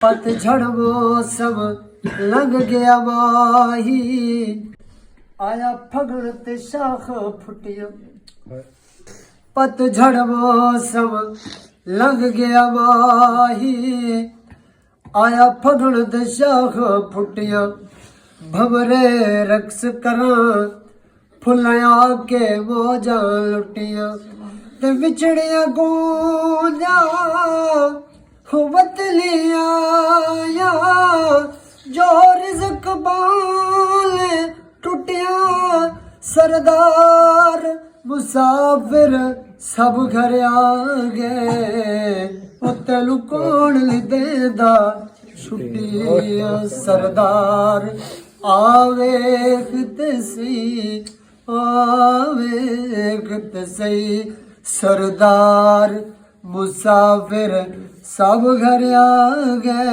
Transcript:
पतझड़ वो सब लग गया माही, आया फगण ते शाख फुटियो। पतझड़ वो सब लग गया माही, आया फगण ते शाख फुटियो। भवरे रक्स करा फुल्लां के मौजां लुटिया, ते विछड़िया गूंजा वतलिया जो रिज़्क बाल टुटिया। सरदार मुसाफिर सब घर आ गए, तेनू कौन देंदा छुट्टियां। सरदार आवेख ते सही, आवेख ते सही। सरदार मुसाफिर सब घर आ गए।